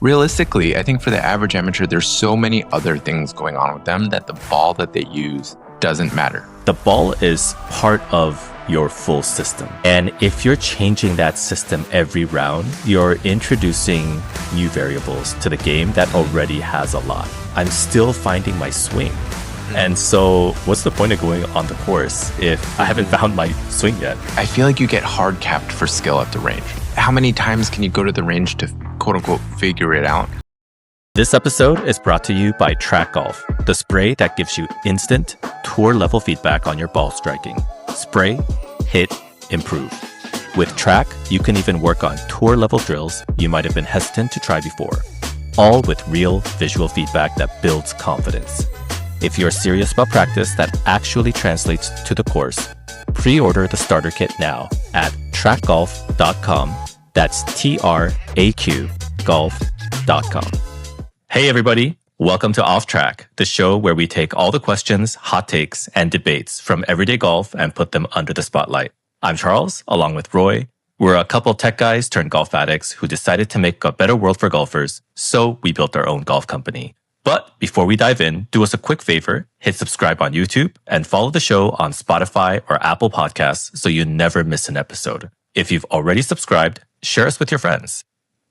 Realistically, I think for the average amateur, there's so many other things going on with them that the ball that they use doesn't matter. The ball is part of your full system. And if you're changing that system every round, you're introducing new variables to the game that already has a lot. I'm still finding my swing. And so what's the point of going on the course if I haven't found my swing yet? I feel like you get hard capped for skill at the range. How many times can you go to the range to quote unquote figure it out? This episode is brought to you by TRAQ Golf, the spray that gives you instant tour level feedback on your ball striking. Spray, hit, improve. With TRAQ, you can even work on tour level drills you might have been hesitant to try before, all with real visual feedback that builds confidence. If you're serious about practice that actually translates to the course, pre-order the starter kit now at traqgolf.com. That's TRAQ golf.com. Hey everybody, welcome to Off Track, the show where we take all the questions, hot takes, and debates from everyday golf and put them under the spotlight. I'm Charles, along with Roy. We're a couple tech guys turned golf addicts who decided to make a better world for golfers, so we built our own golf company. But before we dive in, do us a quick favor, hit subscribe on YouTube and follow the show on Spotify or Apple Podcasts so you never miss an episode. If you've already subscribed, share us with your friends.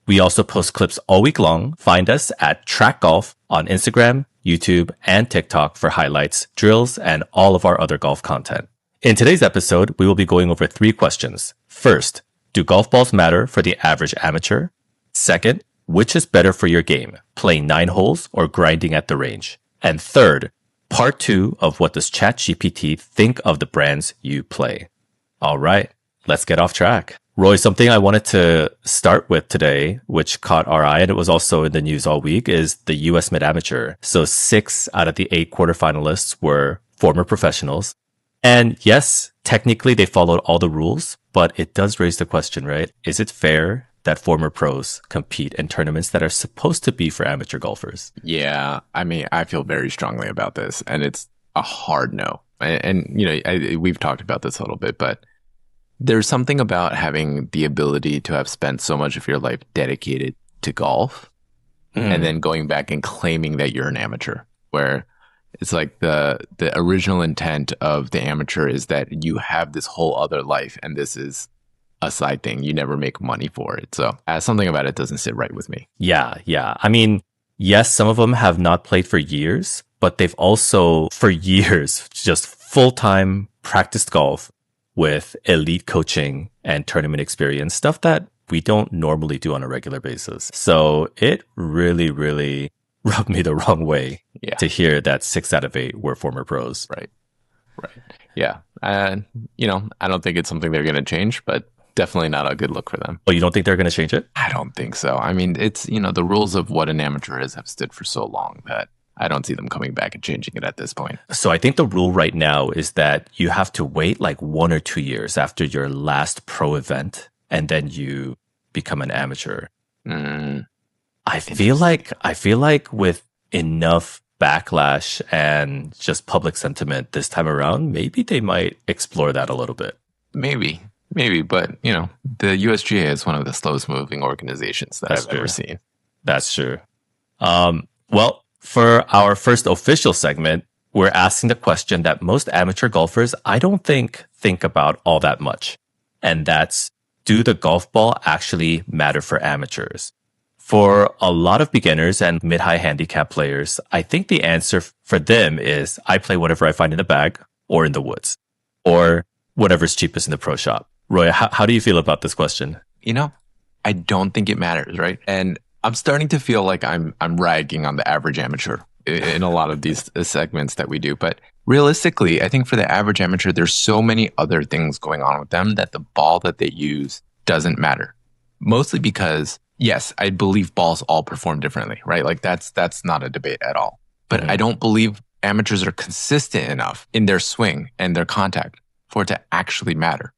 We also post clips all week long. Find us at TRAQ Golf on Instagram, YouTube, and TikTok for highlights, drills, and all of our other golf content. In today's episode, we will be going over 3 questions. First, do golf balls matter for the average amateur? Second, which is better for your game, playing 9 holes or grinding at the range? And third, part 2 of what does ChatGPT think of the brands you play? All right, let's get off track. Roy, something I wanted to start with today, which caught our eye, and it was also in the news all week, is the U.S. Mid-Amateur. So 6 out of the 8 quarterfinalists were former professionals. And yes, technically they followed all the rules, but it does raise the question, right? Is it fair that former pros compete in tournaments that are supposed to be for amateur golfers? Yeah, I mean, I feel very strongly about this, and it's a hard no. And you know, we've talked about this a little bit, but there's something about having the ability to have spent so much of your life dedicated to golf and then going back and claiming that you're an amateur, where it's like the original intent of the amateur is that you have this whole other life and this is a side thing. You never make money for it. So something about it doesn't sit right with me. Yeah. I mean, yes, some of them have not played for years, but they've also for years just full-time practiced golf with elite coaching and tournament experience, stuff that we don't normally do on a regular basis. So it really, really rubbed me the wrong way to hear that 6 out of 8 were former pros. Right. Yeah. And, you know, I don't think it's something they're going to change, but definitely not a good look for them. Oh, you don't think they're going to change it? I don't think so. I mean, it's, you know, the rules of what an amateur is have stood for so long that I don't see them coming back and changing it at this point. So I think the rule right now is that you have to wait like 1 or 2 years after your last pro event, and then you become an amateur. I feel like with enough backlash and just public sentiment this time around, maybe they might explore that a little bit. Maybe, but you know, the USGA is one of the slowest moving organizations that I've ever seen. That's true. Well, for our first official segment, we're asking the question that most amateur golfers, I don't think about all that much. And that's, do the golf ball actually matter for amateurs? For a lot of beginners and mid-high handicap players, I think the answer for them is I play whatever I find in the bag or in the woods or whatever's cheapest in the pro shop. Roy, how do you feel about this question? You know, I don't think it matters, right? And I'm starting to feel like I'm ragging on the average amateur in a lot of these segments that we do. But realistically, I think for the average amateur, there's so many other things going on with them that the ball that they use doesn't matter. Mostly because, yes, I believe balls all perform differently, right? Like that's not a debate at all. But I don't believe amateurs are consistent enough in their swing and their contact for it to actually matter.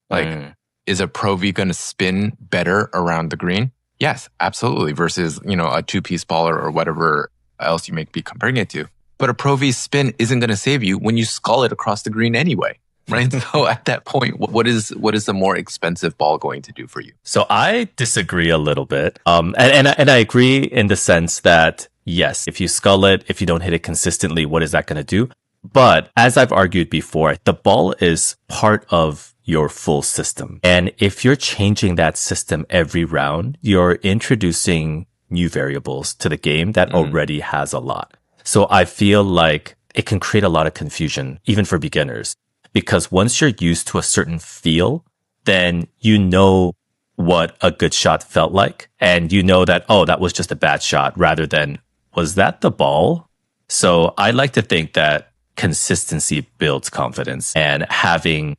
Like, is a Pro V going to spin better around the green? Yes, absolutely. Versus, you know, a 2-piece ball or whatever else you may be comparing it to. But a Pro V spin isn't going to save you when you scull it across the green anyway. right? So at that point, what is the more expensive ball going to do for you? So I disagree a little bit. And I agree in the sense that yes, if you skull it, if you don't hit it consistently, what is that going to do? But as I've argued before, the ball is part of your full system. And if you're changing that system every round, you're introducing new variables to the game that already has a lot. So I feel like it can create a lot of confusion, even for beginners, because once you're used to a certain feel, then you know what a good shot felt like. And you know that, oh, that was just a bad shot rather than, was that the ball? So I like to think that consistency builds confidence, and having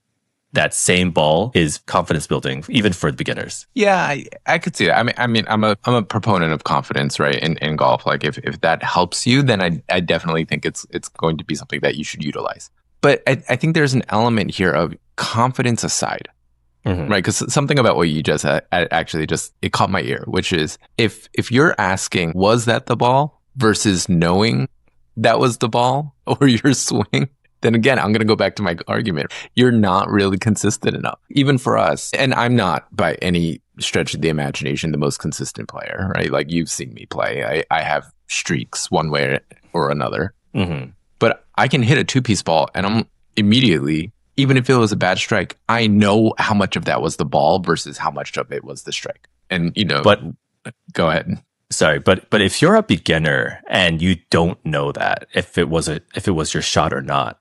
that same ball is confidence building, even for beginners. Yeah, I could see that. I'm a proponent of confidence, right? In golf, like if that helps you, then I definitely think it's going to be something that you should utilize. But I think there's an element here of confidence aside, right? Because something about what you just said actually just it caught my ear, which is if you're asking, was that the ball versus knowing that was the ball or your swing, then again, I'm going to go back to my argument. You're not really consistent enough, even for us. And I'm not by any stretch of the imagination the most consistent player, right? Like you've seen me play. I have streaks one way or another. But I can hit a two-piece ball and I'm immediately, even if it was a bad strike, I know how much of that was the ball versus how much of it was the strike. And, but go ahead. Sorry, but if you're a beginner and you don't know that if it was your shot or not,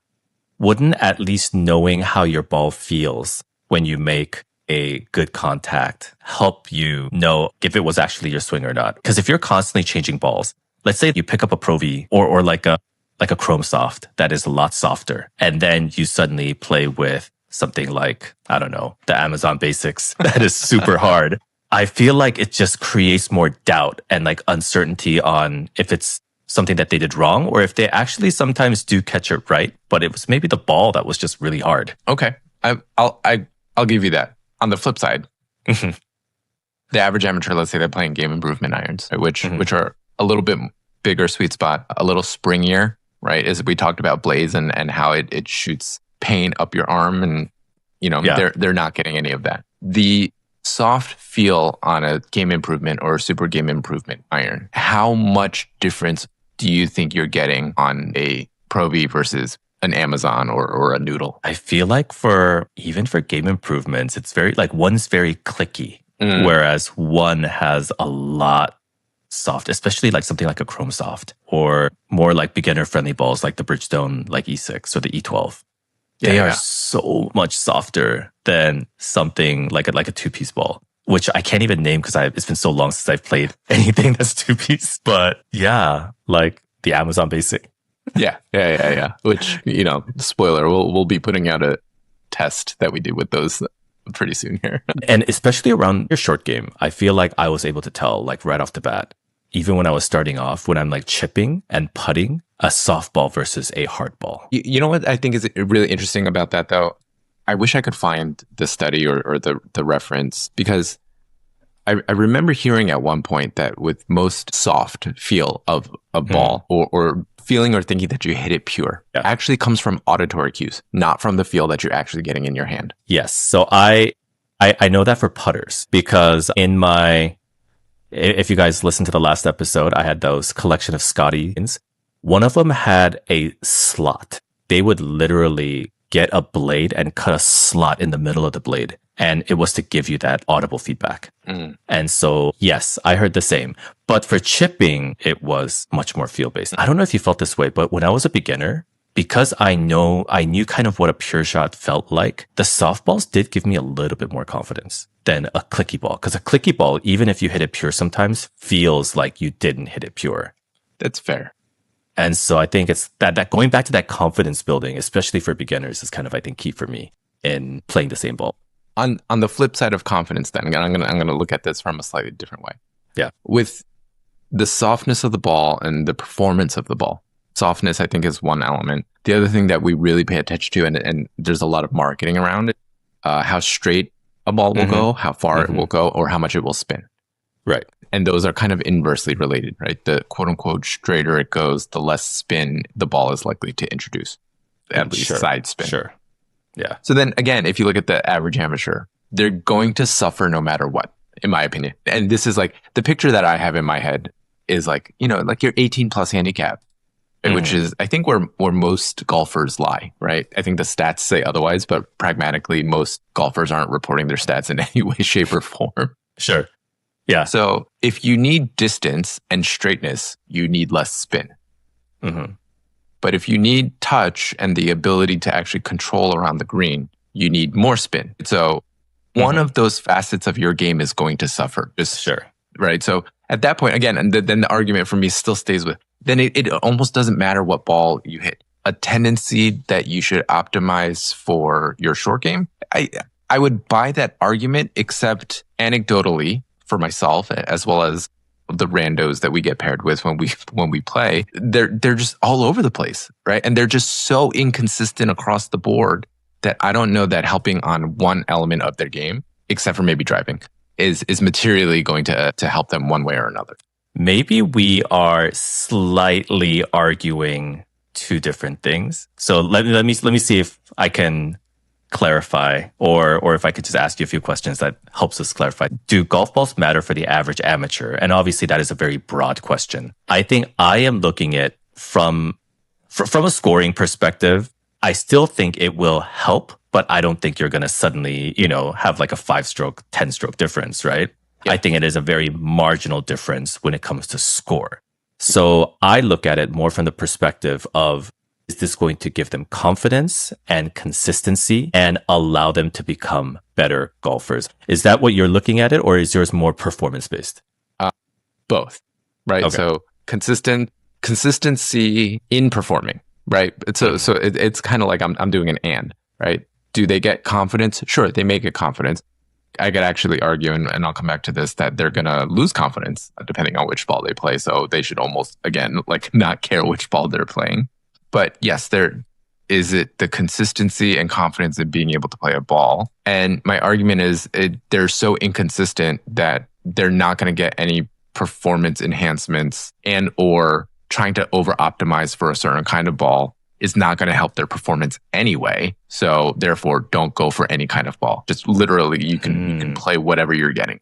wouldn't at least knowing how your ball feels when you make a good contact help you know if it was actually your swing or not? Because if you're constantly changing balls, let's say you pick up a Pro V or like a Chrome Soft that is a lot softer, and then you suddenly play with something like, I don't know, the Amazon Basics that is super hard. I feel like it just creates more doubt and like uncertainty on if it's something that they did wrong or if they actually sometimes do catch it right, but it was maybe the ball that was just really hard. Okay, I'll give you that. On the flip side, the average amateur, let's say they're playing game improvement irons, right, which are a little bit bigger sweet spot, a little springier, right? As we talked about blades and how it shoots pain up your arm, and they're not getting any of that. The soft feel on a game improvement or super game improvement iron, how much difference do you think you're getting on a Pro V versus an Amazon or a Noodle? I feel like even for game improvements, it's very like one's very clicky, whereas one has a lot soft, especially like something like a Chrome Soft or more like beginner friendly balls like the Bridgestone like E6 or the E12. They are so much softer than something like a two-piece ball, which I can't even name because it's been so long since I've played anything that's two-piece. But yeah, like the Amazon Basic. Yeah. Which, spoiler, we'll be putting out a test that we do with those pretty soon here. And especially around your short game, I feel like I was able to tell like right off the bat, even when I was starting off, when I'm like chipping and putting, a softball versus a hard ball. You know what I think is really interesting about that, though? I wish I could find the study or the reference, because I remember hearing at one point that with most soft feel of a ball or feeling or thinking that you hit it pure actually comes from auditory cues, not from the feel that you're actually getting in your hand. Yes. So I know that for putters, because if you guys listened to the last episode, I had those collection of Scotties. One of them had a slot. They would literally get a blade and cut a slot in the middle of the blade. And it was to give you that audible feedback. And so, yes, I heard the same. But for chipping, it was much more feel-based. I don't know if you felt this way, but when I was a beginner, because I knew kind of what a pure shot felt like, the softballs did give me a little bit more confidence than a clicky ball. Because a clicky ball, even if you hit it pure, sometimes feels like you didn't hit it pure. That's fair. And so I think it's that going back to that confidence building, especially for beginners, is kind of, I think, key for me in playing the same ball. On the flip side of confidence, then I'm gonna look at this from a slightly different way. Yeah. With the softness of the ball and the performance of the ball, softness I think is one element. The other thing that we really pay attention to, and there's a lot of marketing around it, how straight a ball will go, how far it will go, or how much it will spin. Right. And those are kind of inversely related, right? The quote unquote straighter it goes, the less spin the ball is likely to introduce, at least side spin. Sure. Yeah. So then again, if you look at the average amateur, they're going to suffer no matter what, in my opinion. And this is like the picture that I have in my head is like, like your 18 plus handicap, which is, I think, where most golfers lie, right? I think the stats say otherwise, but pragmatically, most golfers aren't reporting their stats in any way, shape, or form. Sure. Yeah. So if you need distance and straightness, you need less spin. But if you need touch and the ability to actually control around the green, you need more spin. So one of those facets of your game is going to suffer. Sure. Right. So at that point, again, and then the argument for me still stays with, then it almost doesn't matter what ball you hit. A tendency that you should optimize for your short game. I would buy that argument, except anecdotally for myself, as well as the randos that we get paired with when we play, they're just all over the place, right? And they're just so inconsistent across the board that I don't know that helping on one element of their game, except for maybe driving, is materially going to help them one way or another. Maybe we are slightly arguing two different things. So let me see if I can clarify, or if I could just ask you a few questions that helps us clarify. Do golf balls matter for the average amateur? And obviously that is a very broad question. I think I am looking at from a scoring perspective. I still think it will help, but I don't think you're going to suddenly, have like a 5-stroke, 10-stroke difference, right? Yeah. I think it is a very marginal difference when it comes to score. So I look at it more from the perspective of, is this going to give them confidence and consistency and allow them to become better golfers? Is that what you're looking at it, or is yours more performance-based? Both, right? Okay. So consistency in performing, right? So it's kind of like I'm doing an and, right? Do they get confidence? Sure, they may get confidence. I could actually argue, and I'll come back to this, that they're going to lose confidence depending on which ball they play. So they should almost, again, like not care which ball they're playing. But yes, is it the consistency and confidence in being able to play a ball. And my argument is they're so inconsistent that they're not going to get any performance enhancements, and or trying to over-optimize for a certain kind of ball is not going to help their performance anyway. So therefore, don't go for any kind of ball. Just literally, you can play whatever you're getting.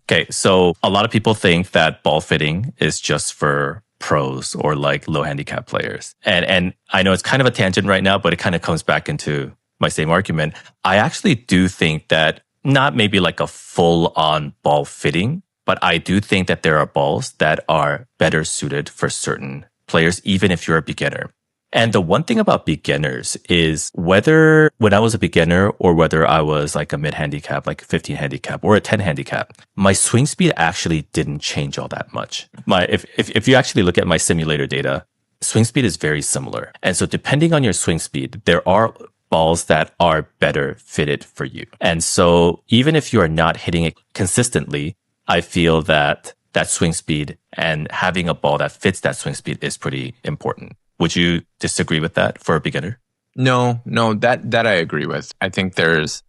Okay, so a lot of people think that ball fitting is just for pros or like low handicap players. And I know it's kind of a tangent right now, but it kind of comes back into my same argument. I actually do think that not maybe like a full-on ball fitting, but I do think that there are balls that are better suited for certain players, even if you're a beginner. And the one thing about beginners is whether when I was a beginner or whether I was like a mid handicap, like a 15 handicap or a 10 handicap, my swing speed actually didn't change all that much. If you actually look at my simulator data, swing speed is very similar. And so depending on your swing speed, there are balls that are better fitted for you. And so even if you are not hitting it consistently, I feel that swing speed and having a ball that fits that swing speed is pretty important. Would you disagree with that for a beginner? No, that I agree with. I think there's,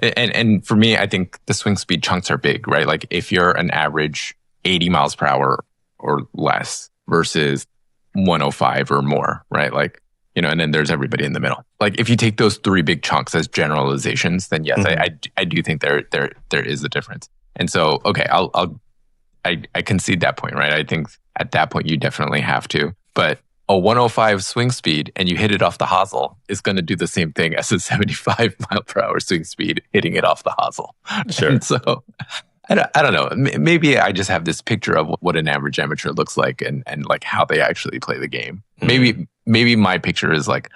and for me, I think the swing speed chunks are big, right? Like if you're an average 80 miles per hour or less versus 105 or more, right? Like, and then there's everybody in the middle. Like if you take those three big chunks as generalizations, then yes, I do think there is a difference. And so, okay, I concede that point, right? I think at that point you definitely have to, but a 105 swing speed and you hit it off the hosel is going to do the same thing as a 75 mile per hour swing speed hitting it off the hosel. Sure. And so I don't know. Maybe I just have this picture of what an average amateur looks like and like how they actually play the game. Maybe my picture is like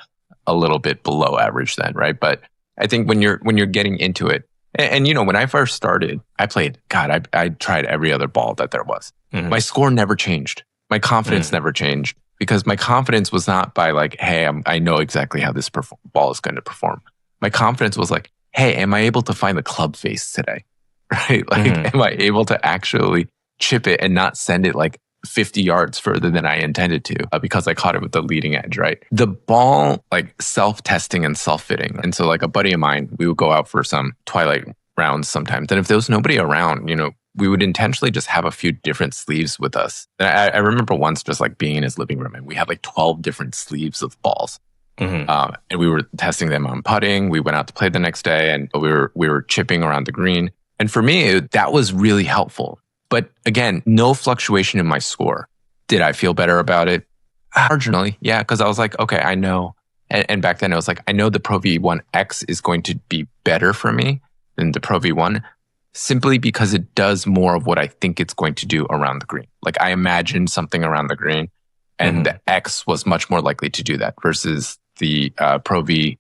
a little bit below average then, right? But I think when you're getting into it, and when I first started, I played, I tried every other ball that there was. My score never changed. My confidence never changed. Because my confidence was not by like, hey, I know exactly how this ball is going to perform. My confidence was like, hey, am I able to find the club face today? Right? Like, am I able to actually chip it and not send it like 50 yards further than I intended to because I caught it with the leading edge, right? The ball, like self-testing and self-fitting. And so like a buddy of mine, we would go out for some twilight rounds sometimes. And if there was nobody around, we would intentionally just have a few different sleeves with us. And I remember once just like being in his living room and we had like 12 different sleeves of balls. Mhm. And we were testing them on putting. We went out to play the next day, and we were chipping around the green. And for me, that was really helpful. But again, no fluctuation in my score. Did I feel better about it? Marginally, yeah, because I was like, okay, I know. And back then, I was like, I know the Pro V1X is going to be better for me than the Pro V1, simply because it does more of what I think it's going to do around the green. Like I imagined something around the green, and the X was much more likely to do that versus the Pro V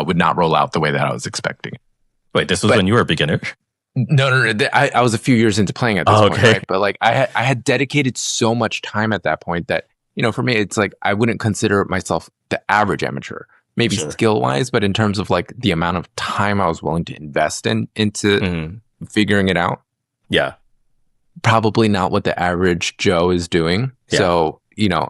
would not roll out the way that I was expecting. Wait, this was when you were a beginner? No. I was a few years into playing at this point, right? But like I had dedicated so much time at that point that, for me, it's like I wouldn't consider myself the average amateur, maybe skill wise, but in terms of like the amount of time I was willing to invest into figuring it out. Yeah. Probably not what the average Joe is doing. Yeah. So,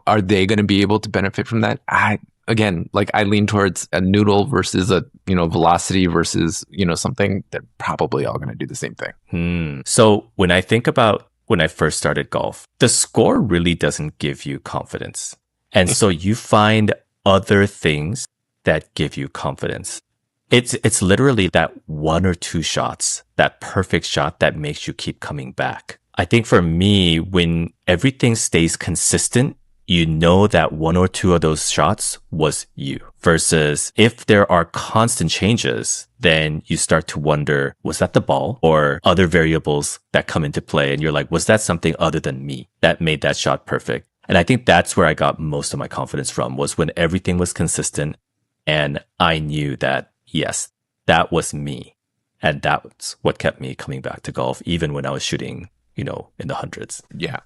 are they going to be able to benefit from that? I lean towards a noodle versus a, velocity versus, something that probably all going to do the same thing. So when I think about when I first started golf, the score really doesn't give you confidence. And so you find other things that give you confidence. It's literally that one or two shots, that perfect shot that makes you keep coming back. I think for me, when everything stays consistent, you know that one or two of those shots was you. Versus if there are constant changes, then you start to wonder, was that the ball or other variables that come into play? And you're like, was that something other than me that made that shot perfect? And I think that's where I got most of my confidence from, was when everything was consistent and I knew that, yes, that was me. And that's what kept me coming back to golf, even when I was shooting, in the hundreds. Yeah,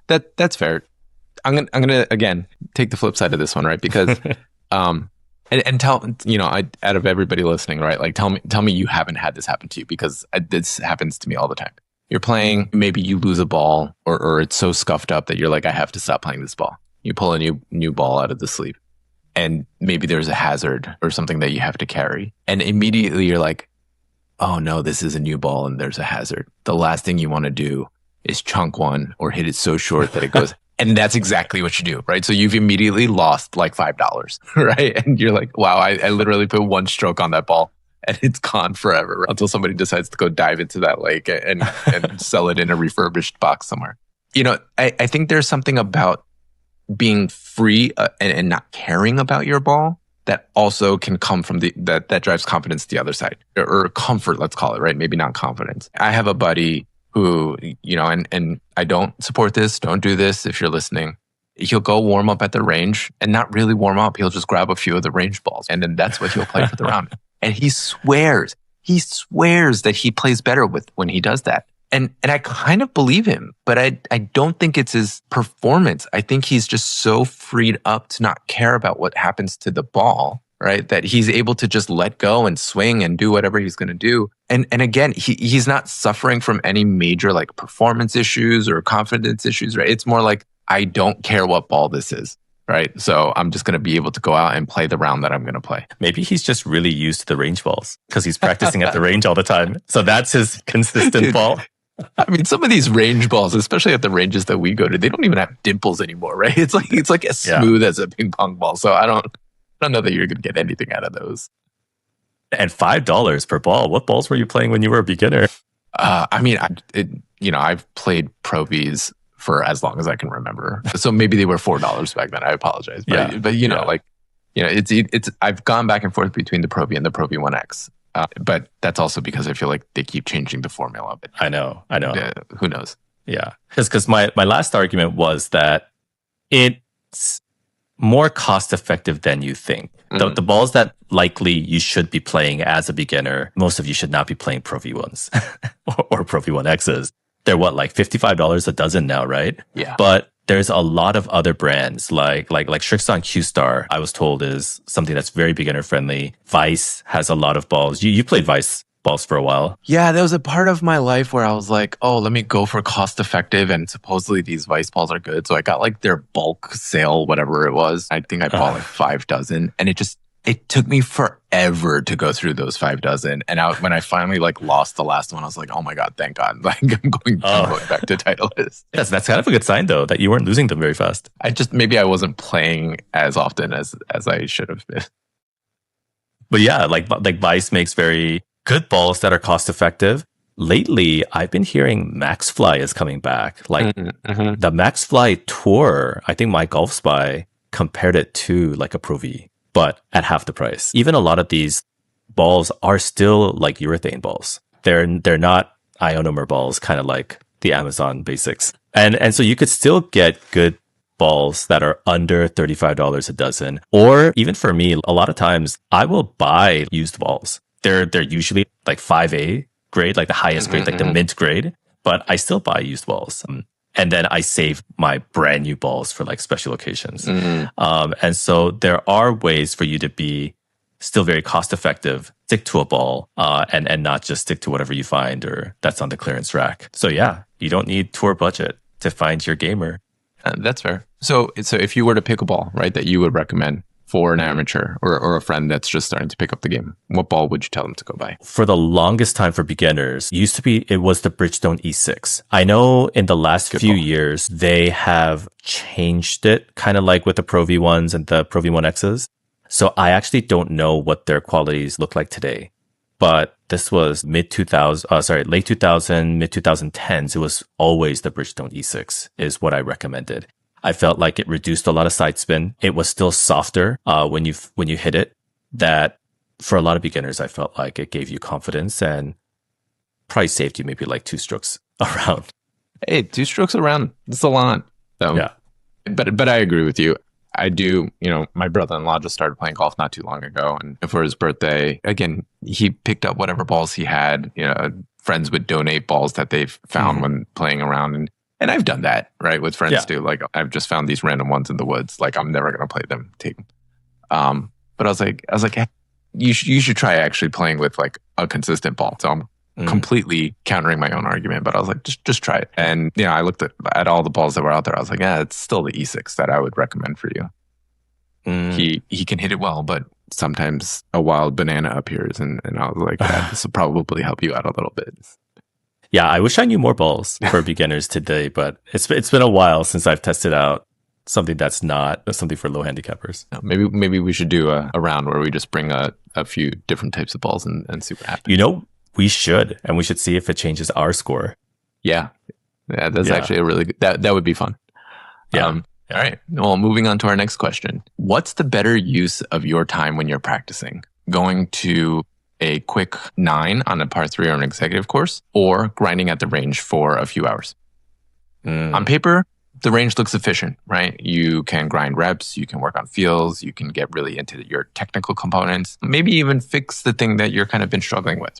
that's fair. I'm gonna again take the flip side of this one, right? Because and tell out of everybody listening, right? Like tell me you haven't had this happen to you, because this happens to me all the time. You're playing, maybe you lose a ball, or it's so scuffed up that you're like, I have to stop playing this ball. You pull a new ball out of the sleeve, and maybe there's a hazard or something that you have to carry, and immediately you're like, oh no, this is a new ball and there's a hazard. The last thing you want to do is chunk one or hit it so short that it goes. And that's exactly what you do, right? So you've immediately lost like $5, right? And you're like, wow, I literally put one stroke on that ball and it's gone forever until somebody decides to go dive into that lake and sell it in a refurbished box somewhere. I think there's something about being free and not caring about your ball that also can come from that drives confidence to the other side, or comfort, let's call it, right? Maybe not confidence. I have a buddy who, and I don't support this, don't do this if you're listening. He'll go warm up at the range and not really warm up. He'll just grab a few of the range balls, and then that's what he'll play for the round. And he swears that he plays better when he does that. And I kind of believe him, but I don't think it's his performance. I think he's just so freed up to not care about what happens to the ball, right? That he's able to just let go and swing and do whatever he's going to do. And again, he's not suffering from any major like performance issues or confidence issues, right? It's more like, I don't care what ball this is, right? So I'm just going to be able to go out and play the round that I'm going to play. Maybe he's just really used to the range balls because he's practicing at the range all the time. So that's his consistent ball. I mean, some of these range balls, especially at the ranges that we go to, they don't even have dimples anymore, right? It's like as smooth as a ping pong ball. So I don't know that you're going to get anything out of those. And $5 per ball. What balls were you playing when you were a beginner? I've played Pro Vs for as long as I can remember. So maybe they were $4 back then. I apologize, but it's I've gone back and forth between the Pro V and the Pro V1X. But that's also because I feel like they keep changing the formula. But I know. Who knows? Yeah. Because my last argument was that it's more cost effective than you think. Mm-hmm. The balls that likely you should be playing as a beginner, most of you should not be playing Pro V1s or Pro V1Xs. They're like $55 a dozen now, right? Yeah. But there's a lot of other brands like Srixon Q-Star, I was told, is something that's very beginner friendly. Vice has a lot of balls. You played Vice balls for a while. Yeah, there was a part of my life where I was like, oh, let me go for cost effective, and supposedly these Vice balls are good. So I got like their bulk sale, whatever it was. I think I bought like 5 dozen, and it just it took me forever to go through those 5 dozen. And when I finally like lost the last one, I was like, oh my God, thank God. Like I'm going back to Titleist. Yes, that's kind of a good sign though, that you weren't losing them very fast. Maybe I wasn't playing as often as I should have been. But yeah, like Vice makes very good balls that are cost effective. Lately, I've been hearing MaxFly is coming back. Like the MaxFly Tour, I think my Golf Spy compared it to like a Pro V, but at half the price. Even a lot of these balls are still like urethane balls. They're not ionomer balls, kind of like the Amazon basics. And so you could still get good balls that are under $35 a dozen. Or even for me, a lot of times I will buy used balls. They're usually like 5A grade, like the highest grade, like the mint grade, but I still buy used balls. And then I save my brand new balls for like special occasions. And so there are ways for you to be still very cost effective, stick to a ball, and not just stick to whatever you find or that's on the clearance rack. So yeah, you don't need tour budget to find your gamer. That's fair. So if you were to pick a ball, right, that you would recommend for an amateur or a friend that's just starting to pick up the game, what ball would you tell them to go buy? For the longest time for beginners, it was the Bridgestone E6. I know in the last few years, they have changed it, kind of like with the Pro V1s and the Pro V1Xs. So I actually don't know what their qualities look like today. But this was late 2000, mid 2010s. It was always the Bridgestone E6 is what I recommended. I felt like it reduced a lot of side spin. It was still softer when you hit it. That for a lot of beginners, I felt like it gave you confidence and probably saved you maybe like 2 strokes around. Hey, 2 strokes around, that's a lot. So, yeah, but I agree with you. I do, my brother-in-law just started playing golf not too long ago. And for his birthday, again, he picked up whatever balls he had. Friends would donate balls that they've found when playing around. And I've done that, right, with friends too. Like I've just found these random ones in the woods. Like I'm never going to play them. But I was like, hey, you should try actually playing with like a consistent ball. So I'm completely countering my own argument, but I was like, just try it. And I looked at all the balls that were out there. I was like, it's still the E6 that I would recommend for you. He can hit it well, but sometimes a wild banana appears, and I was like, this will probably help you out a little bit. Yeah, I wish I knew more balls for beginners today, but it's been a while since I've tested out something that's not something for low handicappers. Maybe we should do a round where we just bring a few different types of balls and see what happens. We should, and we should see if it changes our score. Yeah, that's actually a really good, that would be fun. Yeah. All right. Well, moving on to our next question. What's the better use of your time when you're practicing? Going to a quick 9 on a par 3 or an executive course, or grinding at the range for a few hours? On paper, the range looks efficient, right? You can grind reps, you can work on feels, you can get really into your technical components, maybe even fix the thing that you're kind of been struggling with.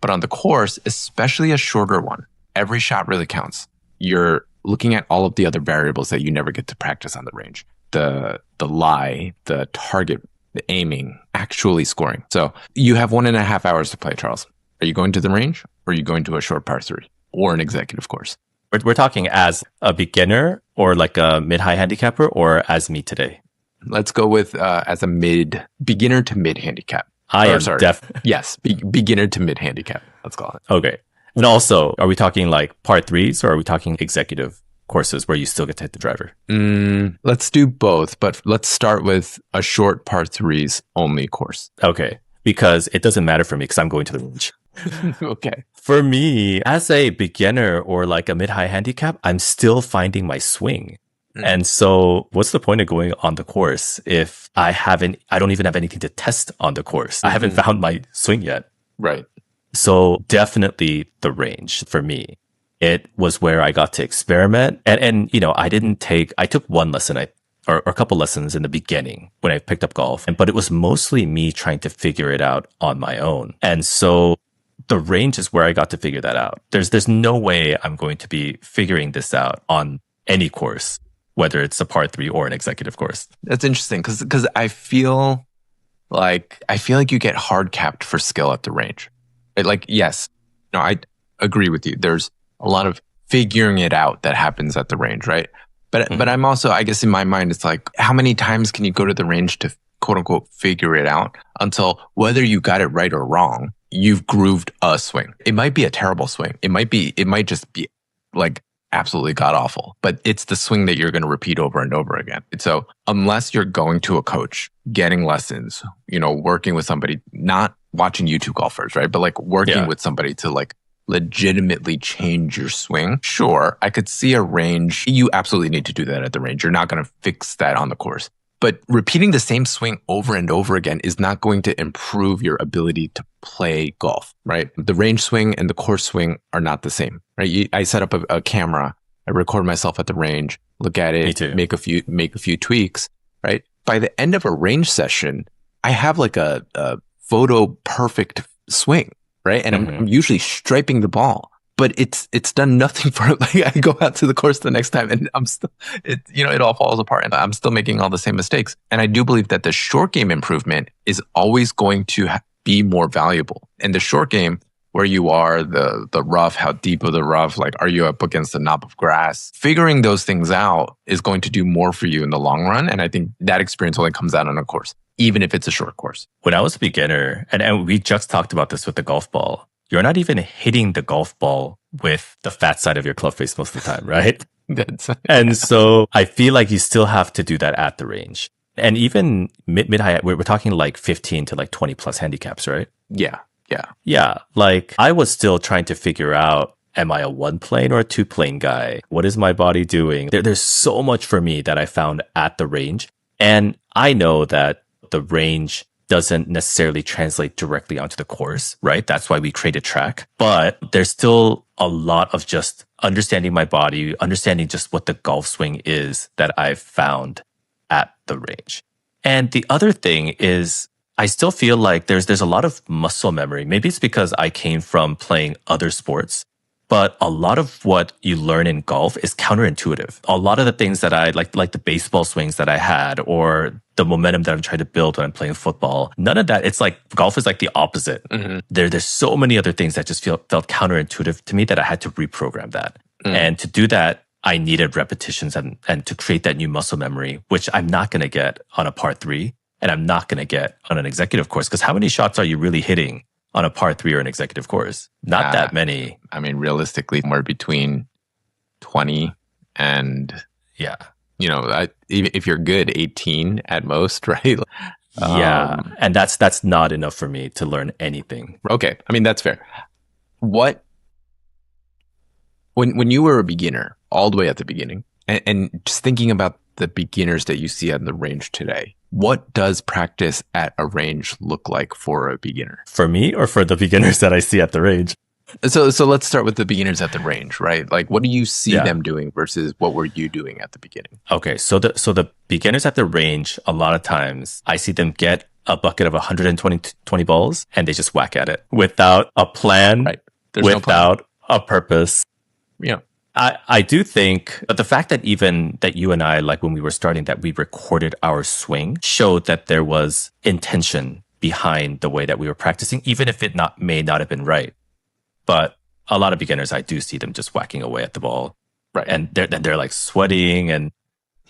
But on the course, especially a shorter one, every shot really counts. You're looking at all of the other variables that you never get to practice on the range. The lie, the target, the aiming, actually scoring. So you have 1.5 hours to play, Charles. Are you going to the range, or are you going to a short par 3 or an executive course? We're talking as a beginner or like a mid-high handicapper, or as me today? Let's go with as a beginner to mid handicap. Yes, beginner to mid handicap. Let's call it. Okay. And also, are we talking like par 3s, or are we talking executive courses where you still get to hit the driver? Let's do both, but let's start with a short par 3s only course. Okay. Because it doesn't matter for me because I'm going to the range. Okay. For me, as a beginner or like a mid-high handicap, I'm still finding my swing. And so what's the point of going on the course if I don't even have anything to test on the course? I haven't found my swing yet. Right. So definitely the range for me. It was where I got to experiment. And I took one lesson or a couple lessons in the beginning when I picked up golf, but it was mostly me trying to figure it out on my own. And so the range is where I got to figure that out. There's no way I'm going to be figuring this out on any course, whether it's a par 3 or an executive course. That's interesting because I feel like you get hard capped for skill at the range. Yes, I agree with you. There's a lot of figuring it out that happens at the range, right? But I'm also, I guess in my mind, it's like, how many times can you go to the range to quote unquote figure it out until whether you got it right or wrong, you've grooved a swing. It might be a terrible swing. It might just be like absolutely god awful, but it's the swing that you're going to repeat over and over again. So unless you're going to a coach, getting lessons, working with somebody, not watching YouTube golfers, right? But like working with somebody to like legitimately change your swing. Sure, I could see a range. You absolutely need to do that at the range. You're not going to fix that on the course. But repeating the same swing over and over again is not going to improve your ability to play golf, right? The range swing and the course swing are not the same, right? I set up a camera, I record myself at the range, look at it, make a few tweaks, right? By the end of a range session, I have like a photo perfect swing, right? And I'm usually striping the ball. But it's done nothing for it. Like I go out to the course the next time and I'm still, it all falls apart and I'm still making all the same mistakes. And I do believe that the short game improvement is always going to be more valuable. And the short game, where you are, the rough, how deep of the rough, like are you up against a knob of grass? Figuring those things out is going to do more for you in the long run. And I think that experience only comes out on a course, even if it's a short course. When I was a beginner, and we just talked about this with the golf ball, you're not even hitting the golf ball with the fat side of your club face most of the time, right? And so I feel like you still have to do that at the range. And even mid-high, we're talking like 15 to like 20 plus handicaps, right? Yeah. Like I was still trying to figure out, am I a 1-plane or a 2-plane guy? What is my body doing? There's so much for me that I found at the range. And I know that the range doesn't necessarily translate directly onto the course, right? That's why we created TRAQ. But there's still a lot of just understanding my body, understanding just what the golf swing is that I've found at the range. And the other thing is, I still feel like there's a lot of muscle memory. Maybe it's because I came from playing other sports, but a lot of what you learn in golf is counterintuitive. A lot of the things that I like the baseball swings that I had or the momentum that I'm trying to build when I'm playing football, none of that. It's like golf is like the opposite. There's so many other things that just felt counterintuitive to me that I had to reprogram that. And to do that, I needed repetitions and to create that new muscle memory, which I'm not going to get on a par 3 and I'm not going to get on an executive course. Because how many shots are you really hitting on a par 3 or an executive course? Not that many. I mean, realistically, somewhere between 20 and, if you're good, 18 at most, right? And that's not enough for me to learn anything. Okay. I mean, that's fair. When you were a beginner, all the way at the beginning, and just thinking about the beginners that you see on the range today, what does practice at a range look like for a beginner? For me or for the beginners that I see at the range? So let's start with the beginners at the range, right? Like, what do you see them doing versus what were you doing at the beginning? Okay, so the beginners at the range, a lot of times I see them get a bucket of 120 balls and they just whack at it without a plan, right? Without a purpose. Yeah. I do think that the fact that even that you and I, like when we were starting, that we recorded our swing showed that there was intention behind the way that we were practicing, even if it may not have been right. But a lot of beginners, I do see them just whacking away at the ball. Right. And they're like sweating and.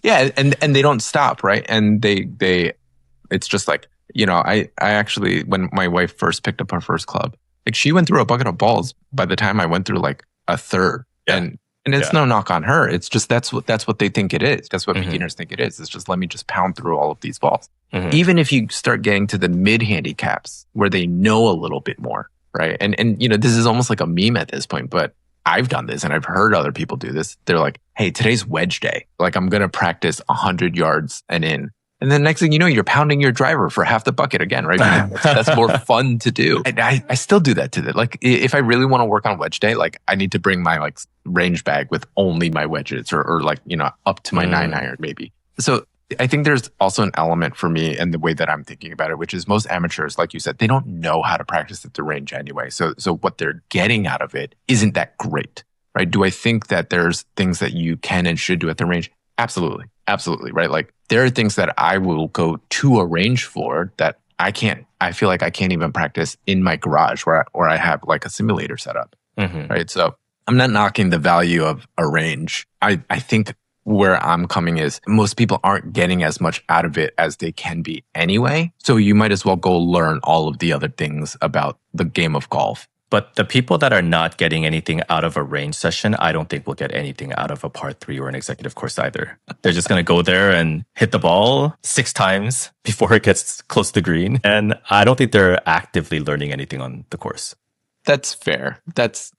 Yeah. And they don't stop. Right. And it's just like, I actually, when my wife first picked up her first club, like she went through a bucket of balls by the time I went through like a third. Yeah. And it's no knock on her. It's just that's what they think it is. That's what beginners think it is. It's just let me just pound through all of these balls. Even if you start getting to the mid handicaps where they know a little bit more, right? And this is almost like a meme at this point, but I've done this and I've heard other people do this. They're like, hey, today's wedge day. Like I'm gonna practice 100 yards and in. And then next thing you know, you're pounding your driver for half the bucket again, right? That's more fun to do. And I still do that to that. Like if I really want to work on wedge day, like I need to bring my like range bag with only my wedges or like, up to my 9-iron maybe. So I think there's also an element for me and the way that I'm thinking about it, which is most amateurs, like you said, they don't know how to practice at the range anyway. So what they're getting out of it isn't that great, right? Do I think that there's things that you can and should do at the range? Absolutely. Absolutely. Right. Like there are things that I will go to a range for that I feel like I can't even practice in my garage where I have like a simulator set up. Right. So I'm not knocking the value of a range. I think where I'm coming is most people aren't getting as much out of it as they can be anyway. So you might as well go learn all of the other things about the game of golf. But the people that are not getting anything out of a range session, I don't think will get anything out of a par 3 or an executive course either. They're just going to go there and hit the ball 6 times before it gets close to green. And I don't think they're actively learning anything on the course. That's fair. That's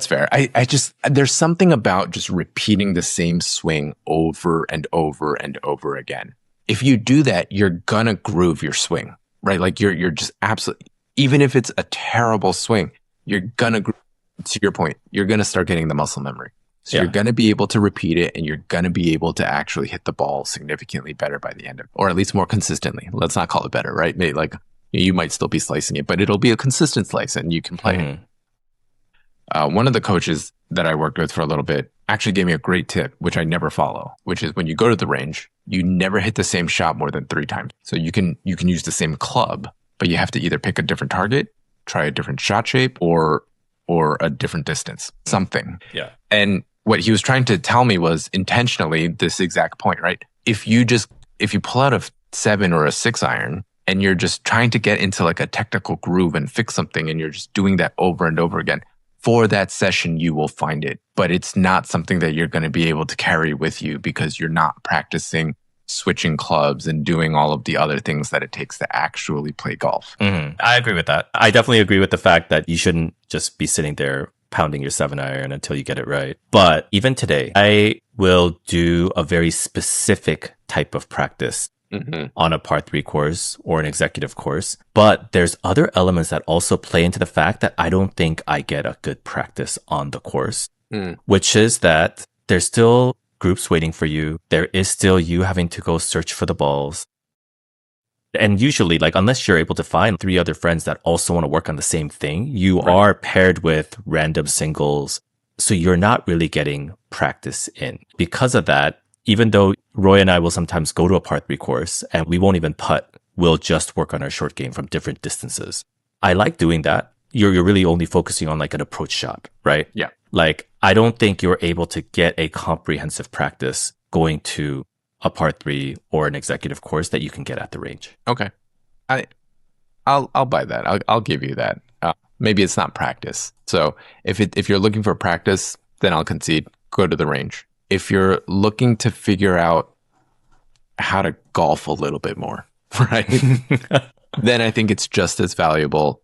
fair. I just, there's something about just repeating the same swing over and over and over again. If you do that, you're gonna groove your swing, right? Like you're just absolutely, even if it's a terrible swing, you're gonna, to your point, you're gonna start getting the muscle memory. So you're gonna be able to repeat it, and you're gonna be able to actually hit the ball significantly better by the end of it, or at least more consistently. Let's not call it better, right? Maybe like, you might still be slicing it, but it'll be a consistent slice and you can play it. One of the coaches that I worked with for a little bit actually gave me a great tip, which I never follow, which is when you go to the range, you never hit the same shot more than 3 times. So you can use the same club, but you have to either pick a different target, try a different shot shape, or a different distance, something. Yeah. And what he was trying to tell me was intentionally this exact point, right? If you pull out a 7 or a 6 iron, and you're just trying to get into like a technical groove and fix something, and you're just doing that over and over again, for that session, you will find it. But it's not something that you're going to be able to carry with you because you're not practicing switching clubs and doing all of the other things that it takes to actually play golf. I agree with that. I definitely agree with the fact that you shouldn't just be sitting there pounding your 7 iron until you get it right. But even today, I will do a very specific type of practice on a par 3 course or an executive course. But there's other elements that also play into the fact that I don't think I get a good practice on the course, which is that there's still groups waiting for you. There is still you having to go search for the balls. And usually, like, unless you're able to find 3 other friends that also want to work on the same thing, you are paired with random singles. So you're not really getting practice in. Because of that, even though Roy and I will sometimes go to a par 3 course and we won't even putt, we'll just work on our short game from different distances. I like doing that. You're really only focusing on like an approach shot, right? Yeah. Like, I don't think you're able to get a comprehensive practice going to a par 3 or an executive course that you can get at the range. Okay. I'll buy that. I'll give you that. Maybe it's not practice. So if you're looking for practice, then I'll concede. Go to the range. If you're looking to figure out how to golf a little bit more, right? Then I think it's just as valuable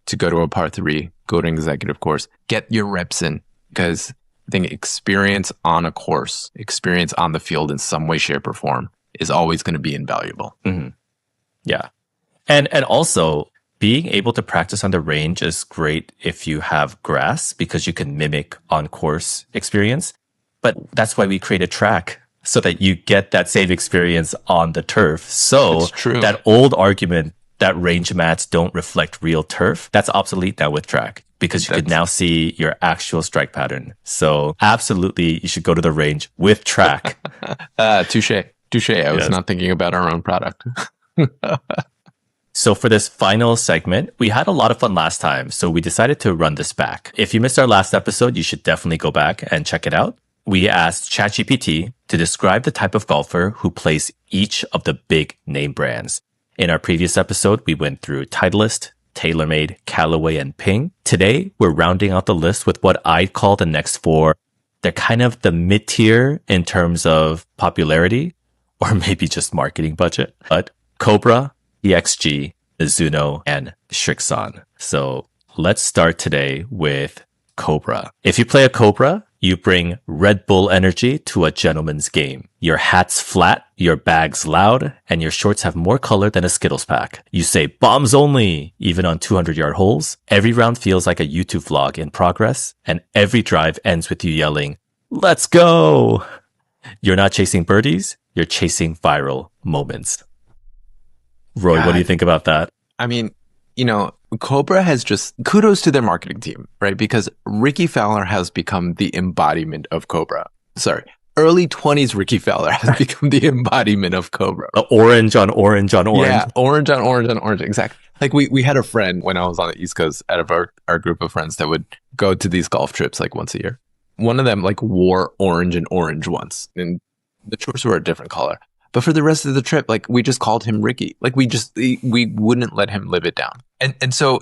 to go to a par 3, go to an executive course, get your reps in, because I think experience on a course, experience on the field in some way, shape, or form is always going to be invaluable. Yeah. And also, being able to practice on the range is great if you have grass because you can mimic on-course experience. But that's why we created TRAQ, so that you get that same experience on the turf. So that old argument that range mats don't reflect real turf, that's obsolete now with TRAQ because you can now see your actual strike pattern. So absolutely, you should go to the range with TRAQ. Touche. I was not thinking about our own product. So for this final segment, we had a lot of fun last time, so we decided to run this back. If you missed our last episode, you should definitely go back and check it out. We asked ChatGPT to describe the type of golfer who plays each of the big name brands. In our previous episode, we went through Titleist, TaylorMade, Callaway, and Ping. Today, we're rounding out the list with what I'd call the next 4. They're kind of the mid-tier in terms of popularity, or maybe just marketing budget. But Cobra, EXG, Mizuno, and Srixon. So let's start today with Cobra. If you play a Cobra, you bring Red Bull energy to a gentleman's game. Your hat's flat, your bag's loud, and your shorts have more color than a Skittles pack. You say bombs only, even on 200-yard holes. Every round feels like a YouTube vlog in progress, and every drive ends with you yelling, "Let's go!" You're not chasing birdies, you're chasing viral moments. Roy, what do you think about that? I mean, Cobra has just, kudos to their marketing team, right? Because Ricky Fowler has become the embodiment of Cobra. Sorry, early 20s Ricky Fowler has become the embodiment of Cobra. Orange on orange on orange. Yeah, orange on orange on orange. Exactly. Like we had a friend when I was on the East Coast out of our group of friends that would go to these golf trips like once a year. One of them like wore orange and orange once. And The shorts were a different color. But for the rest of the trip, like we just called him Ricky. Like we wouldn't let him live it down. And so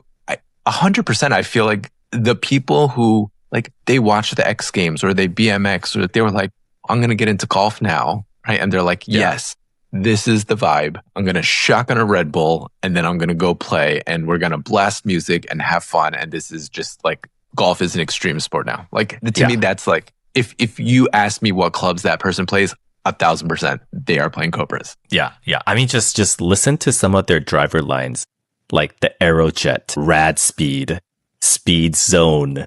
100% I feel like the people who like they watch the X Games or they BMX or they were like, I'm going to get into golf now. Right. And they're like, yes, this is the vibe. I'm going to shotgun a Red Bull and then I'm going to go play and we're going to blast music and have fun. And this is just like golf is an extreme sport now. Like to me, that's like, if you ask me what clubs that person plays, 1,000%, they are playing Cobras. Yeah. I mean, just listen to some of their driver lines, like the Aerojet, Rad Speed, Speed Zone,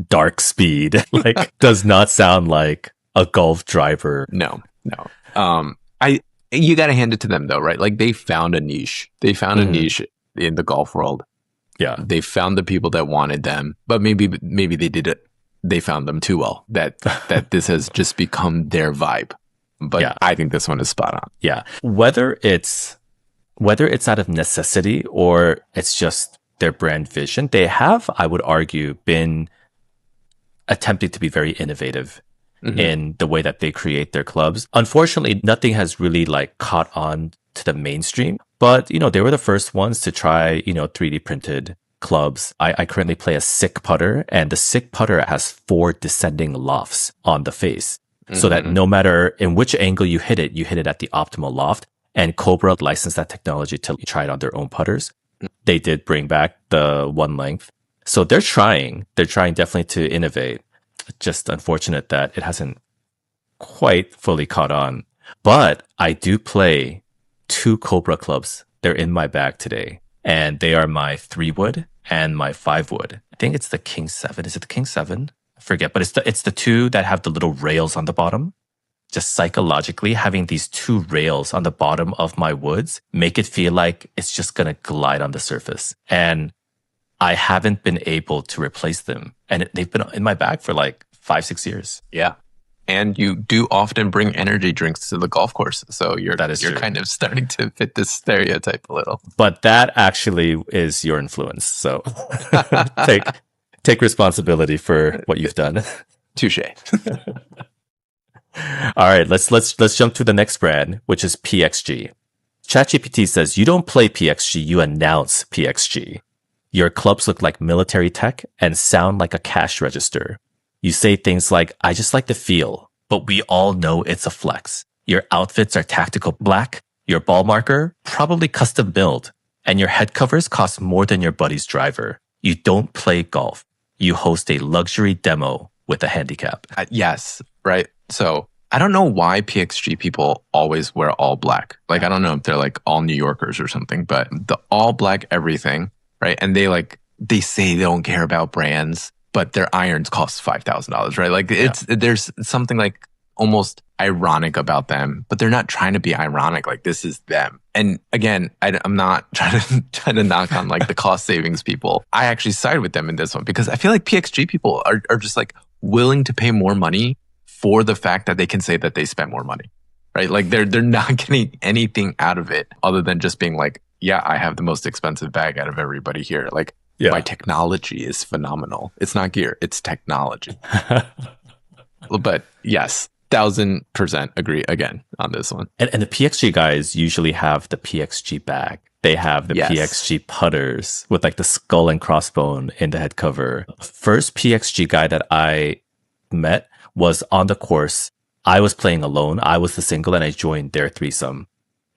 Dark Speed. Like, does not sound like a golf driver. No. You got to hand it to them though, right? Like they found a niche. They found a niche in the golf world. Yeah, they found the people that wanted them, but maybe they did it. They found them too well. That this has just become their vibe. But I think this one is spot on. Yeah. Whether it's out of necessity or it's just their brand vision, they have, I would argue, been attempting to be very innovative in the way that they create their clubs. Unfortunately, nothing has really like caught on to the mainstream, but they were the first ones to try, 3D printed clubs. I currently play a Sick putter, and the Sick putter has 4 descending lofts on the face. So that no matter in which angle you hit it at the optimal loft. And Cobra licensed that technology to try it on their own putters. They did bring back the one length. So they're trying definitely to innovate. Just unfortunate that it hasn't quite fully caught on. But I do play 2 Cobra clubs. They're in my bag today. And they are my 3-wood and my 5-wood. I think it's the King 7. Is it the King 7? I forget, but it's the 2 that have the little rails on the bottom. Just psychologically, having these 2 rails on the bottom of my woods make it feel like it's just going to glide on the surface. And I haven't been able to replace them. And they've been in my bag for like 5-6 years. Yeah. And you do often bring energy drinks to the golf course. So you're kind of starting to fit this stereotype a little. But that actually is your influence. So take responsibility for what you've done. Touche. All right, let's jump to the next brand, which is PXG. ChatGPT says you don't play PXG, you announce PXG. Your clubs look like military tech and sound like a cash register. You say things like, I just like the feel, but we all know it's a flex. Your outfits are tactical black, your ball marker, probably custom build, and your head covers cost more than your buddy's driver. You don't play golf. You host a luxury demo with a handicap. Yes, right. So I don't know why PXG people always wear all black. Like, I don't know if they're like all New Yorkers or something, but the all black everything, right? And they say they don't care about brands, but their irons cost $5,000, right? Like there's something like almost ironic about them, but they're not trying to be ironic. Like this is them. And again, I'm not trying to knock on like the cost savings people. I actually side with them in this one because I feel like PXG people are just like willing to pay more money for the fact that they can say that they spent more money, right? Like they're not getting anything out of it other than just being like, yeah, I have the most expensive bag out of everybody here. Like my technology is phenomenal. It's not gear, it's technology. But yes, 1,000% agree again on this one. And the PXG guys usually have the PXG bag. They have the PXG putters with like the skull and crossbone in the head cover. First PXG guy that I met was on the course. I was playing alone. I was the single and I joined their threesome.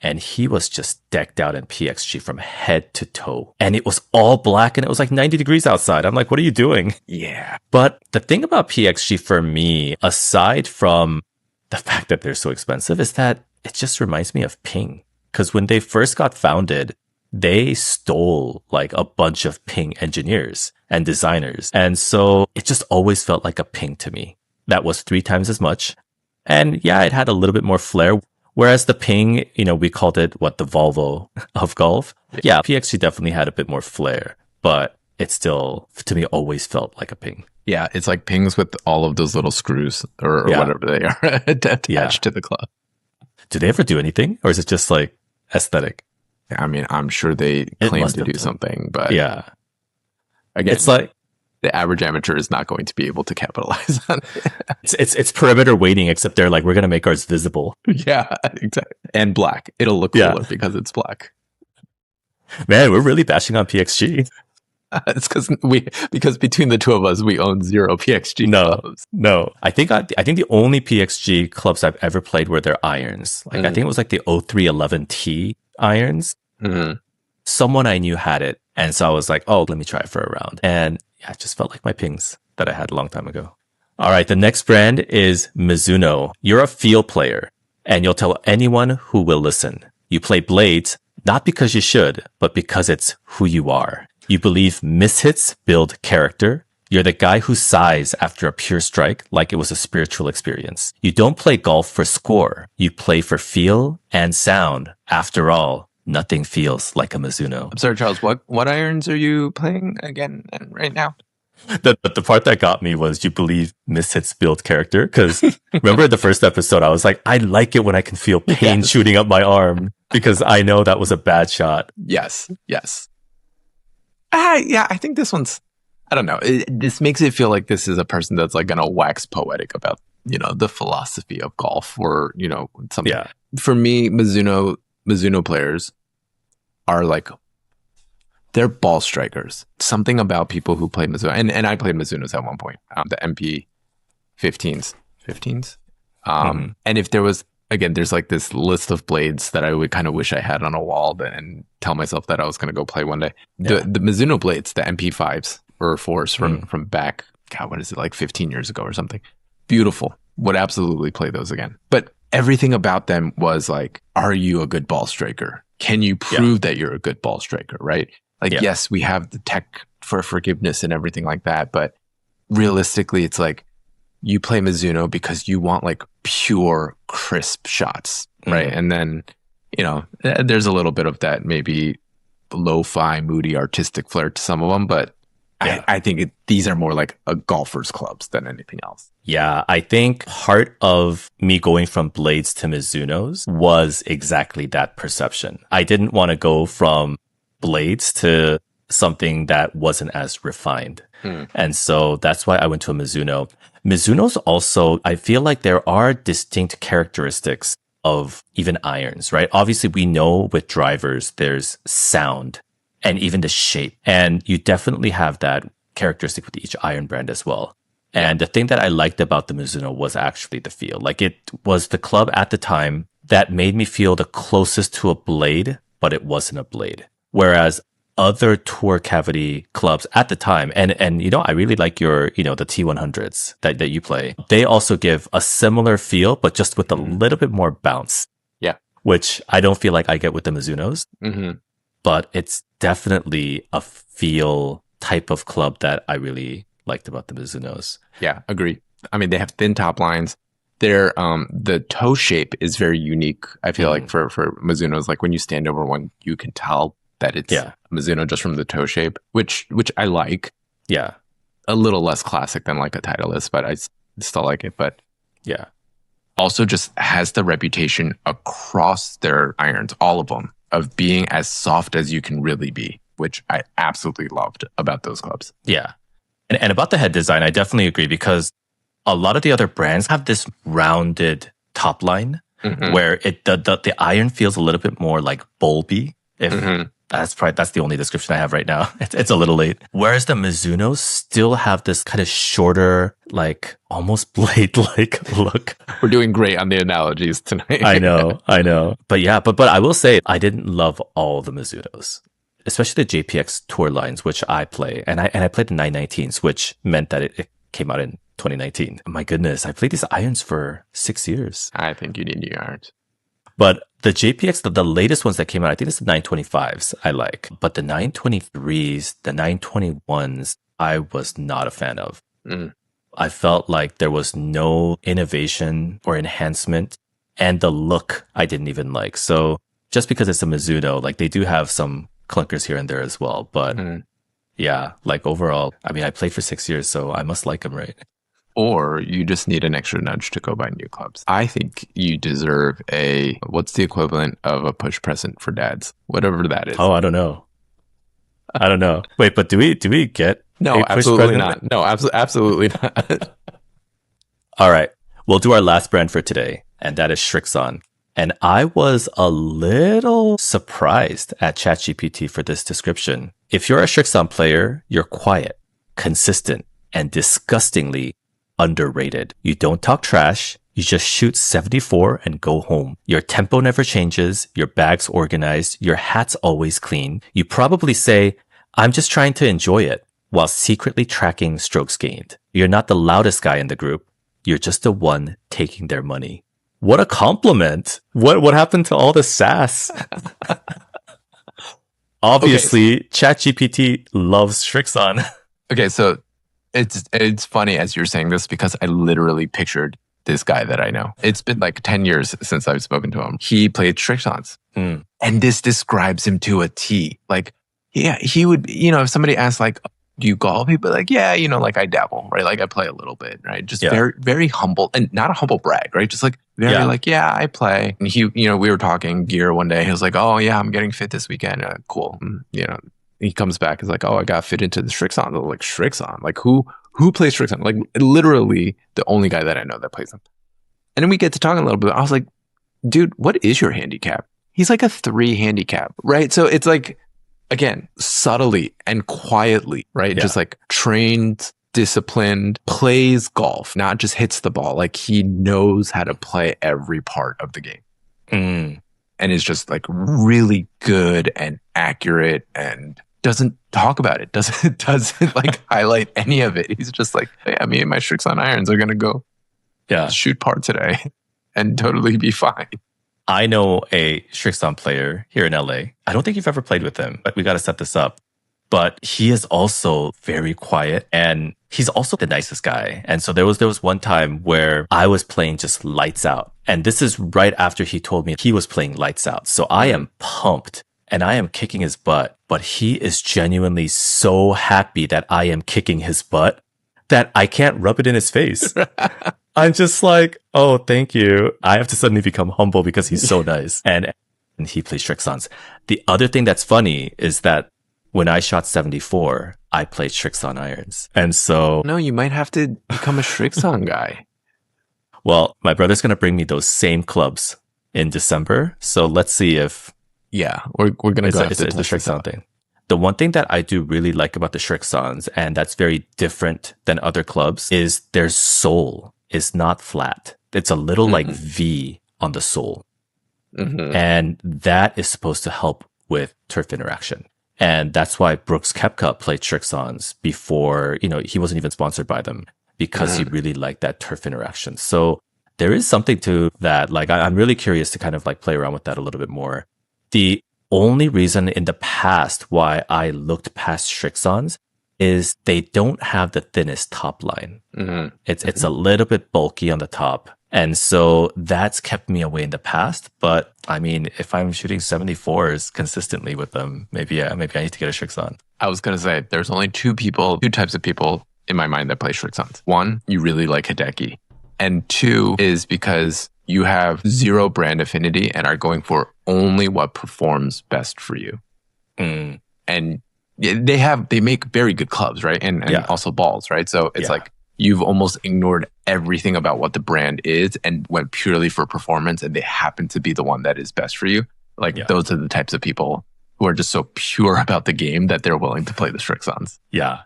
And he was just decked out in PXG from head to toe. And it was all black and it was like 90 degrees outside. I'm like, what are you doing? Yeah. But the thing about PXG for me, aside from the fact that they're so expensive, is that it just reminds me of Ping. Because when they first got founded, they stole like a bunch of Ping engineers and designers. And so it just always felt like a Ping to me. That was 3 times as much. And yeah, it had a little bit more flair. Whereas the Ping, we called it, the Volvo of golf. Yeah, PXG definitely had a bit more flair, but it still, to me, always felt like a Ping. Yeah, it's like Pings with all of those little screws or whatever they are attached to the club. Do they ever do anything? Or is it just like aesthetic? I mean, I'm sure they claim to do something, but yeah. Again, it's like the average amateur is not going to be able to capitalize on it. It's perimeter weighting, except they're like, we're going to make ours visible. Yeah, exactly. And black. It'll look cooler because it's black. Man, we're really bashing on PXG. It's because between the two of us, we own 0 PXG clubs. No. I think the only PXG clubs I've ever played were their irons. Like I think it was like the 0311T irons. Mm-hmm. Someone I knew had it, and so I was like, oh, let me try it for a round. And yeah, it just felt like my pings that I had a long time ago. All right, the next brand is Mizuno. You're a feel player, and you'll tell anyone who will listen. You play blades, not because you should, but because it's who you are. You believe mishits build character. You're the guy who sighs after a pure strike like it was a spiritual experience. You don't play golf for score. You play for feel and sound. After all, nothing feels like a Mizuno. I'm sorry, Charles, what irons are you playing again right now? The part that got me was you believe mishits build character. Because remember the first episode, I was like, I like it when I can feel pain shooting up my arm because I know that was a bad shot. Yes. Yeah, I think this one's, I don't know. This makes it feel like this is a person that's like going to wax poetic about, the philosophy of golf or, something. Yeah. For me, Mizuno players are like, they're ball strikers. Something about people who play Mizuno, and I played Mizunos at one point, the MP 15s. And if there was, again, there's like this list of blades that I would kind of wish I had on a wall and tell myself that I was going to go play one day. Yeah. The Mizuno blades, the MP5s or 4s from back, God, what is it, like 15 years ago or something? Beautiful. Would absolutely play those again. But everything about them was like, are you a good ball striker? Can you prove that you're a good ball striker, right? Like, yes, we have the tech for forgiveness and everything like that. But realistically, it's like you play Mizuno because you want like pure, crisp shots, right? And then, there's a little bit of that maybe lo-fi, moody, artistic flair to some of them. But I think these are more like a golfer's clubs than anything else. Yeah, I think part of me going from blades to Mizunos was exactly that perception. I didn't want to go from blades to something that wasn't as refined. And so that's why I went to a Mizuno. Mizunos also, I feel like there are distinct characteristics of even irons, right? Obviously, we know with drivers, there's sound and even the shape. And you definitely have that characteristic with each iron brand as well. And the thing that I liked about the Mizuno was actually the feel. Like it was the club at the time that made me feel the closest to a blade, but it wasn't a blade. Whereas other tour cavity clubs at the time, and I really like your, the T100s that you play. They also give a similar feel, but just with a little bit more bounce. Yeah. Which I don't feel like I get with the Mizunos. But it's definitely a feel type of club that I really liked about the Mizunos. Yeah, agree. I mean, they have thin top lines. Their the toe shape is very unique. I feel like for Mizunos, like when you stand over one, you can tell that it's Mizuno just from the toe shape, which I like. Yeah. A little less classic than like a Titleist, but I still like it. But yeah. Also just has the reputation across their irons, all of them, of being as soft as you can really be, which I absolutely loved about those clubs. Yeah. And about the head design, I definitely agree because a lot of the other brands have this rounded top line where the iron feels a little bit more like bulby. That's the only description I have right now. It's a little late. Whereas the Mizunos still have this kind of shorter, like almost blade-like look. We're doing great on the analogies tonight. I know. But yeah, but I will say I didn't love all the Mizunos, especially the JPX tour lines, which I play. And I played the 919s, which meant that it came out in 2019. My goodness, I played these irons for 6 years. I think you need new irons. But the JPX, the latest ones that came out, I think it's the 925s I like. But the 923s, the 921s, I was not a fan of. I felt like there was no innovation or enhancement. And the look I didn't even like. So just because it's a Mizuno, like they do have some clunkers here and there as well. But yeah, like overall, I mean, I played for 6 years, so I must like them, right? Or you just need an extra nudge to go buy new clubs. I think you deserve what's the equivalent of a push present for dads? Whatever that is. Oh, I don't know. Wait, but do we get No, absolutely not. No, absolutely not. All right. We'll do our last brand for today, and that is Srixon. And I was a little surprised at ChatGPT for this description. If you're a Srixon player, you're quiet, consistent, and disgustingly underrated. You don't talk trash. You just shoot 74 and go home. Your tempo never changes. Your bag's organized. Your hat's always clean. You probably say, I'm just trying to enjoy it, while secretly tracking strokes gained. You're not the loudest guy in the group. You're just the one taking their money. What a compliment. What happened to all the sass? Obviously, ChatGPT loves Srixon. Okay, so it's funny as you're saying this because I literally pictured this guy that I know. It's been like 10 years since I've spoken to him. He played Srixons. And this describes him to a T. Like, yeah, he would, if somebody asked like, do you golf? He'd be like, yeah, like I dabble, right? Like I play a little bit, right? Just very, very humble and not a humble brag, right? Just like very like, yeah, I play. And he, we were talking gear one day. He was like, oh yeah, I'm getting fit this weekend. Cool. He comes back. He's like, oh, I got fit into the Srixon. They're like, Srixon? Like who plays Srixon? Like literally the only guy that I know that plays them. And then we get to talking a little bit. I was like, dude, what is your handicap? He's like a 3 handicap, right? So it's like, again, subtly and quietly, right? Yeah. Just like trained, disciplined, plays golf, not just hits the ball. Like he knows how to play every part of the game. And is just like really good and accurate and doesn't talk about it. Doesn't like highlight any of it. He's just like, yeah, me and my Srixon irons are going to go shoot par today and totally be fine. I know a Srixon player here in LA. I don't think you've ever played with him, but we got to set this up. But he is also very quiet and he's also the nicest guy. And so there was one time where I was playing just lights out. And this is right after he told me he was playing lights out. So I am pumped and I am kicking his butt, but he is genuinely so happy that I am kicking his butt that I can't rub it in his face. I'm just like, oh, thank you. I have to suddenly become humble because he's so nice. And he plays Srixons. The other thing that's funny is that when I shot 74, I played Srixon irons. And so... No, you might have to become a Srixon guy. Well, my brother's going to bring me those same clubs in December. So let's see if... Yeah, we're going to go after the Srixon thing. The one thing that I do really like about the Srixons, and that's very different than other clubs, is their sole is not flat. It's a little like V on the sole. And that is supposed to help with turf interaction. And that's why Brooks Koepka played Srixons before, he wasn't even sponsored by them because he really liked that turf interaction. So there is something to that. Like, I'm really curious to kind of like play around with that a little bit more. The only reason in the past why I looked past Srixons is they don't have the thinnest top line. It's a little bit bulky on the top. And so that's kept me away in the past. But I mean, if I'm shooting 74s consistently with them, maybe I need to get a Srixon. I was going to say, there's only two types of people in my mind that play Srixons. One, you really like Hideki. And two is because you have zero brand affinity and are going for only what performs best for you. And they make very good clubs, right? And also balls, right? So it's like you've almost ignored everything about what the brand is and went purely for performance, and they happen to be the one that is best for you. Like those are the types of people who are just so pure about the game that they're willing to play the Srixons. Yeah.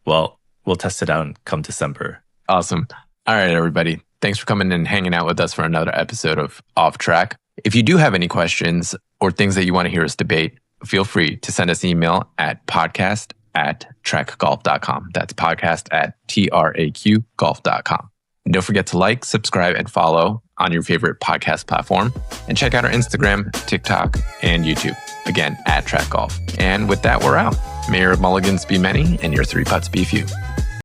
Well, we'll test it out come December. Awesome. All right, everybody. Thanks for coming and hanging out with us for another episode of Off Track. If you do have any questions or things that you want to hear us debate, feel free to send us an email at podcast@traqgolf.com. That's podcast@TRAQ golf.com. And don't forget to like, subscribe, and follow on your favorite podcast platform. And check out our Instagram, TikTok, and YouTube. Again, @TRAQ Golf. And with that, we're out. May your mulligans be many and your 3 putts be few.